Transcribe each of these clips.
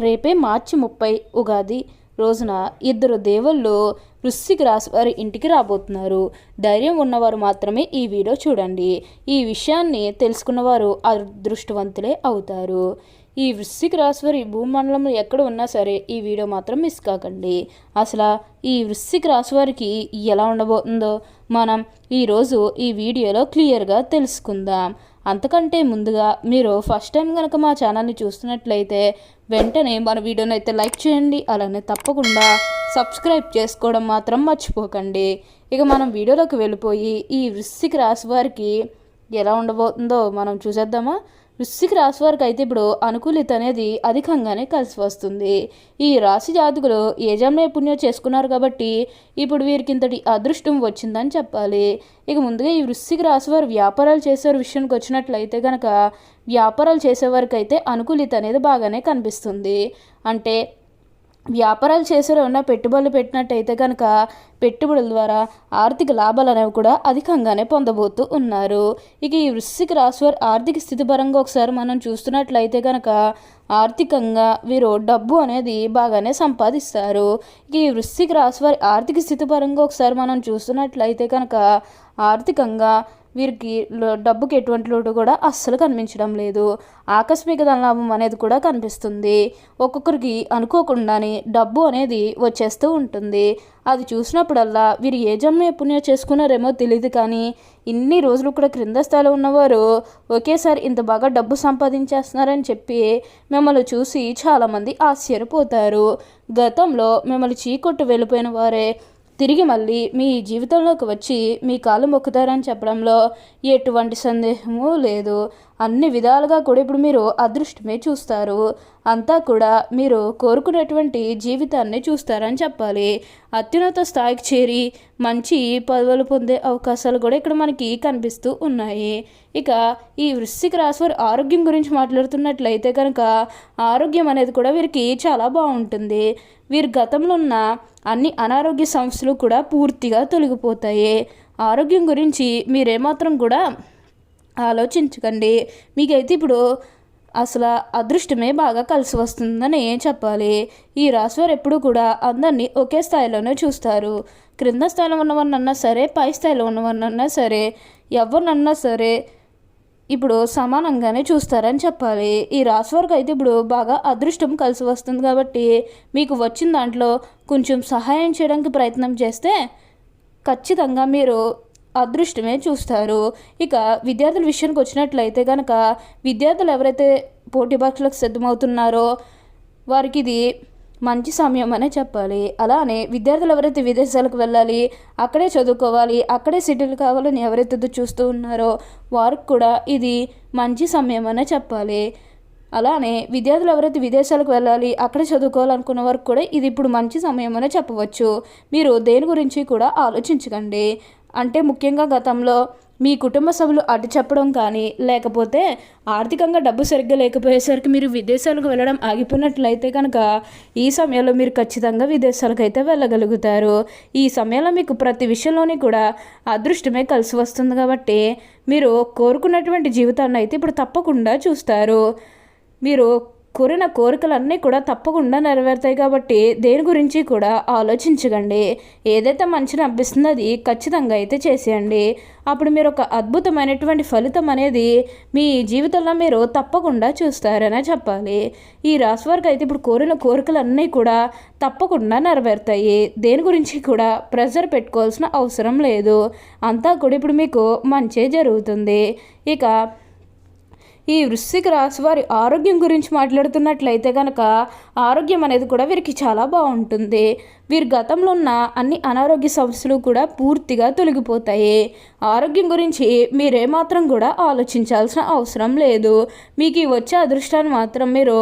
రేపే మార్చి 30 ఉగాది రోజున ఇద్దరు దేవుళ్ళు వృశ్చిక రాశి వారి ఇంటికి రాబోతున్నారు. ధైర్యం ఉన్నవారు మాత్రమే ఈ వీడియో చూడండి. ఈ విషయాన్ని తెలుసుకున్నవారు అదృష్టవంతులే అవుతారు. ఈ వృశ్చిక రాశి వారి భూమండలంలో ఎక్కడ ఉన్నా సరే ఈ వీడియో మాత్రం మిస్ కాకండి. అసలు ఈ వృశ్చిక రాశి వారికి ఎలా ఉండబోతుందో మనం ఈరోజు ఈ వీడియోలో క్లియర్గా తెలుసుకుందాం. అంతకంటే ముందుగా మీరు ఫస్ట్ టైం కనుక మా ఛానల్ని చూస్తున్నట్లయితే వెంటనే మన వీడియోని అయితే లైక్ చేయండి. అలానే తప్పకుండా సబ్స్క్రైబ్ చేసుకోవడం మాత్రం మర్చిపోకండి. ఇక మనం వీడియోలోకి వెళ్ళిపోయి ఈ వృశ్చిక రాశి వారికి ఎలా ఉండబోతుందో మనం చూసేద్దామా. వృశ్చిక రాశి వారికి అయితే ఇప్పుడు అనుకూలిత అనేది అధికంగానే కలిసి వస్తుంది. ఈ రాశి జాతకులు ఏ జన్మ పుణ్యం చేసుకున్నారు కాబట్టి ఇప్పుడు వీరికి ఇంతటి అదృష్టం వచ్చిందని చెప్పాలి. ఇక ముందుగా ఈ వృశ్చిక రాశి వారు వ్యాపారాలు చేసే విషయానికి వచ్చినట్లయితే కనుక వ్యాపారాలు చేసేవారికి అయితే అనుకూలిత అనేది బాగానే కనిపిస్తుంది. అంటే వ్యాపారాలు చేసేవారు ఏమన్నా పెట్టుబడులు పెట్టినట్టయితే కనుక పెట్టుబడుల ద్వారా ఆర్థిక లాభాలు అనేవి కూడా అధికంగానే పొందబోతూ ఉన్నారు. ఇక ఈ వృశ్చిక రాశి వారి ఆర్థిక స్థితి పరంగా ఒకసారి మనం చూస్తున్నట్లయితే కనుక ఆర్థికంగా వీరు డబ్బు అనేది బాగానే సంపాదిస్తారు. ఇక ఈ వృశ్చిక రాశి వారి ఆర్థిక స్థితి పరంగా ఒకసారి మనం చూస్తున్నట్లయితే కనుక ఆర్థికంగా వీరికి డబ్బుకి ఎటువంటి లోటు కూడా అస్సలు కనిపించడం లేదు. ఆకస్మిక ధనలాభం అనేది కూడా కనిపిస్తుంది. ఒక్కొక్కరికి అనుకోకుండానే డబ్బు అనేది వచ్చేస్తూ ఉంటుంది. అది చూసినప్పుడల్లా వీరు ఏ జన్మ పుణ్యం చేసుకున్నారేమో తెలియదు, కానీ ఇన్ని రోజులు కూడా క్రింద స్థాయిలో ఉన్నవారు ఒకేసారి ఇంత బాగా డబ్బు సంపాదించేస్తున్నారని చెప్పి మిమ్మల్ని చూసి చాలామంది ఆశ్చర్యపోతారు. గతంలో మిమ్మల్ని చీకొట్టు వెళ్ళిపోయిన వారే తిరిగి మళ్ళీ మీ జీవితంలోకి వచ్చి మీ కాళ్ళు మొక్కుతారని చెప్పడంలో ఎటువంటి సందేహము లేదు. అన్ని విధాలుగా కూడా ఇప్పుడు మీరు అదృష్టమే చూస్తారు. అంతా కూడా మీరు కోరుకునేటువంటి జీవితాన్ని చూస్తారని చెప్పాలి. అత్యున్నత స్థాయికి చేరి మంచి పదవులు పొందే అవకాశాలు కూడా ఇక్కడ మనకి కనిపిస్తూ ఉన్నాయి. ఇక ఈ వృశ్చిక రాశి వారి ఆరోగ్యం గురించి మాట్లాడుతున్నట్లయితే కనుక ఆరోగ్యం అనేది కూడా వీరికి చాలా బాగుంటుంది. వీరి గతంలో ఉన్న అన్ని అనారోగ్య సమస్యలు కూడా పూర్తిగా తొలగిపోతాయి. ఆరోగ్యం గురించి మీరేమాత్రం కూడా ఆలోచించకండి. మీకైతే ఇప్పుడు అసలు అదృష్టమే బాగా కలిసి వస్తుందని చెప్పాలి. ఈ రాశివారు ఎప్పుడు కూడా అందరినీ ఒకే స్థాయిలోనే చూస్తారు. క్రింద స్థాయిలో ఉన్నవారినన్నా సరే, పై స్థాయిలో ఉన్నవారినన్నా సరే, ఎవరినన్నా సరే ఇప్పుడు సమానంగానే చూస్తారని చెప్పాలి. ఈ రాశి వారికి అయితే ఇప్పుడు బాగా అదృష్టం కలిసి వస్తుంది కాబట్టి మీకు వచ్చిన దాంట్లో కొంచెం సహాయం చేయడానికి ప్రయత్నం చేస్తే ఖచ్చితంగా మీరు అదృష్టమే చూస్తారు. ఇక విద్యార్థుల విషయానికి వచ్చినట్లయితే కనుక విద్యార్థులు ఎవరైతే పోటీ పరీక్షలకు సిద్ధమవుతున్నారో వారికి ఇది మంచి సమయం అనే చెప్పాలి. అలానే విద్యార్థులు ఎవరైతే విదేశాలకు వెళ్ళాలి, అక్కడే చదువుకోవాలి, అక్కడే సెటిల్ కావాలని ఎవరైతే చూస్తూ ఉన్నారో వారికి కూడా ఇది మంచి సమయం అనే చెప్పాలి. అలానే విద్యార్థులు ఎవరైతే విదేశాలకు వెళ్ళాలి, అక్కడే చదువుకోవాలనుకున్న వారికి కూడా ఇది ఇప్పుడు మంచి సమయం అనే చెప్పవచ్చు. మీరు దేని గురించి కూడా ఆలోచించకండి. అంటే ముఖ్యంగా గతంలో మీ కుటుంబ సభ్యులు అడ్డు చెప్పడం కానీ, లేకపోతే ఆర్థికంగా డబ్బు సరిగ్గా లేకపోయేసరికి మీరు విదేశాలకు వెళ్ళడం ఆగిపోయినట్లయితే కనుక ఈ సమయంలో మీరు ఖచ్చితంగా విదేశాలకు అయితే వెళ్ళగలుగుతారు. ఈ సమయంలో మీకు ప్రతి విషయంలోని కూడా అదృష్టమే కలిసి వస్తుంది కాబట్టి మీరు కోరుకున్నటువంటి జీవితాన్ని అయితే ఇప్పుడు తప్పకుండా చూస్తారు. మీరు కోరిన కోరికలన్నీ కూడా తప్పకుండా నెరవేరుతాయి కాబట్టి దేని గురించి కూడా ఆలోచించకండి. ఏదైతే మంచిని అనిపిస్తుందో అది ఖచ్చితంగా అయితే చేసేయండి. అప్పుడు మీరు ఒక అద్భుతమైనటువంటి ఫలితం అనేది మీ జీవితంలో మీరు తప్పకుండా చూస్తారనే చెప్పాలి. ఈ రాశి వారికి అయితే ఇప్పుడు కోరిన కోరికలన్నీ కూడా తప్పకుండా నెరవేరుతాయి. దేని గురించి కూడా ప్రెషర్ పెట్టుకోవాల్సిన అవసరం లేదు. అంతా కూడా ఇప్పుడు మీకు మంచే జరుగుతుంది. ఇక ఈ వృశ్చిక రాశి వారి ఆరోగ్యం గురించి మాట్లాడుతున్నట్లయితే కనుక ఆరోగ్యం అనేది కూడా వీరికి చాలా బాగుంటుంది. వీరి గతంలో ఉన్న అన్ని అనారోగ్య సమస్యలు కూడా పూర్తిగా తొలగిపోతాయి. ఆరోగ్యం గురించి మీరేమాత్రం కూడా ఆలోచించాల్సిన అవసరం లేదు. మీకు వచ్చే అదృష్టాన్ని మాత్రం మీరు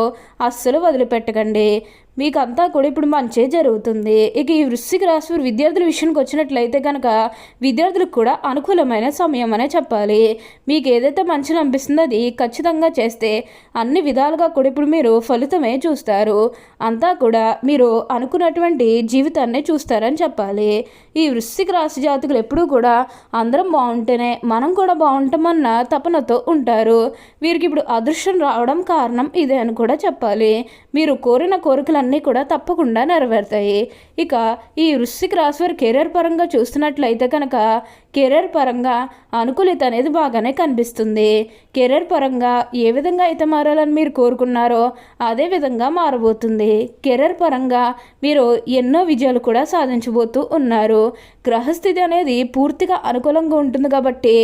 అస్సలు వదిలిపెట్టకండి. మీకు అంతా కూడా ఇప్పుడు మంచే జరుగుతుంది. ఇక ఈ వృశ్చిక రాశి వారి విద్యార్థుల విషయానికి వచ్చినట్లయితే కనుక విద్యార్థులకు కూడా అనుకూలమైన సమయం అనే చెప్పాలి. మీకు ఏదైతే మంచిగా అనిపిస్తుందో అది ఖచ్చితంగా చేస్తే అన్ని విధాలుగా కూడా ఇప్పుడు మీరు ఫలితమే చూస్తారు. అంతా కూడా మీరు అనుకున్నటువంటి జీవితాన్ని చూస్తారని చెప్పాలి. ఈ వృశ్చిక రాశి జాతకులు ఎప్పుడూ కూడా అందరూ అందరం బాగుంటేనే మనం కూడా బాగుంటామన్న తపనతో ఉంటారు. వీరికి ఇప్పుడు అదృష్టం రావడం కారణం ఇదే అని కూడా చెప్పాలి. మీరు కోరిన కోరికలన్నీ కూడా తప్పకుండా నెరవేరుతాయి. ఇక ఈ వృశ్చిక రాశి వారి కెరీర్ పరంగా చూస్తున్నట్లయితే కనుక కెరీర్ పరంగా అనుకూలిత అనేది బాగానే కనిపిస్తుంది. కెరీర్ పరంగా ఏ విధంగా అయితే మారాలని మీరు కోరుకున్నారో అదే విధంగా మారబోతుంది. కెరీర్ పరంగా మీరు ఎన్నో విజయాలు కూడా సాధించబోతూ ఉన్నారు. గ్రహస్థితి అనేది పూర్తిగా అనుకూలంగా ఉంటుంది కాబట్టి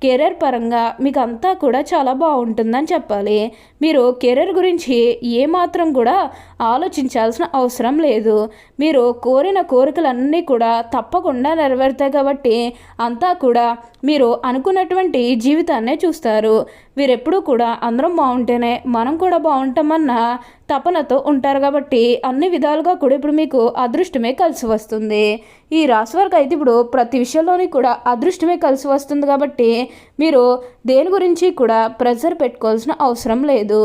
కెరీర్ పరంగా మీకు అంతా కూడా చాలా బాగుంటుందని చెప్పాలి. మీరు కెరీర్ గురించి ఏమాత్రం కూడా ఆలోచించాల్సిన అవసరం లేదు. మీరు కోరిన కోరికలన్నీ కూడా తప్పకుండా నెరవేరుతాయి కాబట్టి అంతా కూడా మీరు అనుకున్నటువంటి జీవితాన్నే చూస్తారు. వీరెప్పుడూ కూడా అందరం బాగుంటేనే మనం కూడా బాగుంటామన్న తపనతో ఉంటారు కాబట్టి అన్ని విధాలుగా కూడా ఇప్పుడు మీకు అదృష్టమే కలిసి వస్తుంది. ఈ రాశి వారికి అయితే ఇప్పుడు ప్రతి విషయంలోని కూడా అదృష్టమే కలిసి వస్తుంది కాబట్టి మీరు దేని గురించి కూడా ప్రెషర్ పెట్టుకోవాల్సిన అవసరం లేదు.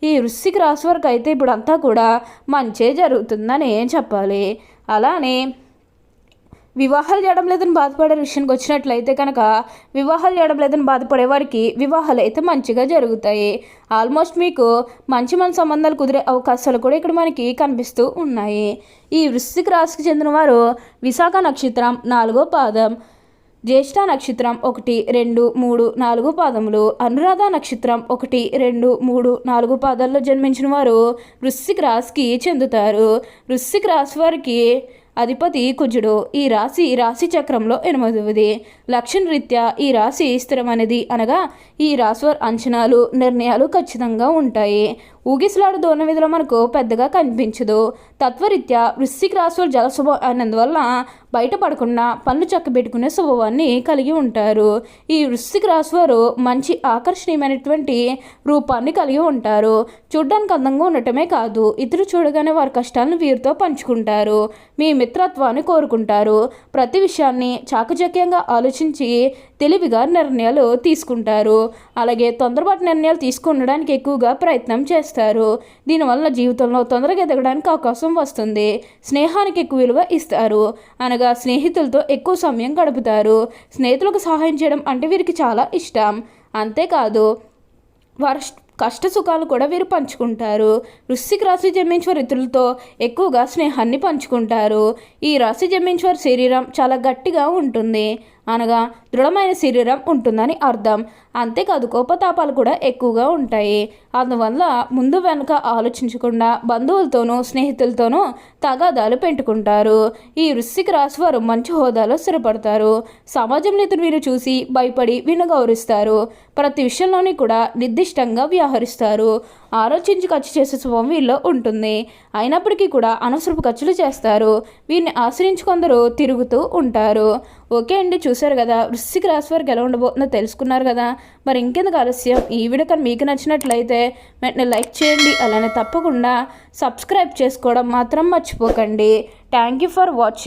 ఈ వృశ్చిక రాశి వారికి అయితే ఇప్పుడు అంతా కూడా మంచే జరుగుతుందని చెప్పాలి. అలానే వివాహాలు చేయడం లేదని బాధపడే విషయానికి వచ్చినట్లయితే కనుక వివాహాలు చేయడం లేదని బాధపడే వారికి వివాహాలు అయితే మంచిగా జరుగుతాయి. ఆల్మోస్ట్ మీకు మంచి సంబంధాలు కుదిరే అవకాశాలు కూడా ఇక్కడ మనకి కనిపిస్తూ ఉన్నాయి. ఈ వృశ్చిక రాశికి చెందిన వారు విశాఖ నక్షత్రం 4వ పాదం, జ్యేష్ఠ నక్షత్రం 1, 2, 3, 4 పాదములు, అనురాధ నక్షత్రం 1, 2, 3, 4 పాదాల్లో జన్మించిన వారు వృశ్చిక రాశికి చెందుతారు. వృశ్చిక రాశి వారికి అధిపతి కుజుడు. ఈ రాశి చక్రంలో 8వది. లక్షణ రీత్యా ఈ రాశి స్థిరమైనది అనగా ఈ రాశి వారి అంచనాలు నిర్ణయాలు ఖచ్చితంగా ఉంటాయి. ఊగిసలాడు దూరం విధిలో మనకు పెద్దగా కనిపించదు. తత్వరీత్యా వృశ్చిక రాశి వారు జల స్వభావం అయినందువల్ల బయటపడకుండా పనులు చక్కబెట్టుకునే స్వభావాన్ని కలిగి ఉంటారు. ఈ వృశ్చిక రాశి వారు మంచి ఆకర్షణీయమైనటువంటి రూపాన్ని కలిగి ఉంటారు. చూడ్డానికి అందంగా ఉండటమే కాదు, ఇతరులు చూడగానే వారి కష్టాలను వీరితో పంచుకుంటారు. మీ మిత్రత్వాన్ని కోరుకుంటారు. ప్రతి విషయాన్ని చాకచక్యంగా ఆలోచించి తెలివిగా నిర్ణయాలు తీసుకుంటారు. అలాగే తొందరపాటు నిర్ణయాలు తీసుకునడానికి ఎక్కువగా ప్రయత్నం చేస్తారు. దీనివల్ల జీవితంలో తొందరగా ఎదగడానికి అవకాశం వస్తుంది. స్నేహానికి ఎక్కువ విలువ ఇస్తారు అనగా స్నేహితులతో ఎక్కువ సమయం గడుపుతారు. స్నేహితులకు సహాయం చేయడం అంటే వీరికి చాలా ఇష్టం. అంతేకాదు వారి కష్ట సుఖాలు కూడా వీరు పంచుకుంటారు. వృశ్చిక రాశి జన్మించేవారు ఇతరులతో ఎక్కువగా స్నేహాన్ని పంచుకుంటారు. ఈ రాశి జన్మించేవారి శరీరం చాలా గట్టిగా ఉంటుంది అనగా దృఢమైన శరీరం ఉంటుందని అర్థం. అంతేకాదు కోపతాపాలు కూడా ఎక్కువగా ఉంటాయి. అందువల్ల ముందు వెనుక ఆలోచించకుండా బంధువులతోనూ స్నేహితులతోనూ తగాదాలు పెట్టుకుంటారు. ఈ వృశ్చిక రాశి వారు మంచి హోదాలో స్థిరపడతారు. సమాజంలో ఇతరు వీరు చూసి భయపడి వీరిని గౌరవిస్తారు. ప్రతి విషయంలోని కూడా నిర్దిష్టంగా వ్యవహరిస్తారు. ఆలోచించి ఖర్చు చేసే స్వభావం వీళ్ళలో ఉంటుంది. అయినప్పటికీ కూడా అనవసరపు ఖర్చులు చేస్తారు. వీరిని ఆశ్రయించి కొందరు తిరుగుతూ ఉంటారు. ఓకే అండి, చూసారు కదా వృశ్చిక రాశి వారికి ఎలా ఉండబోతుందో తెలుసుకున్నారు కదా. మరి ఇంకెందుకు ఆలస్యం, ఈ వీడియో కానీ మీకు నచ్చినట్లయితే వెంటనే లైక్ చేయండి. అలానే తప్పకుండా సబ్స్క్రైబ్ చేసుకోవడం మాత్రం మర్చిపోకండి. Thank you for watching.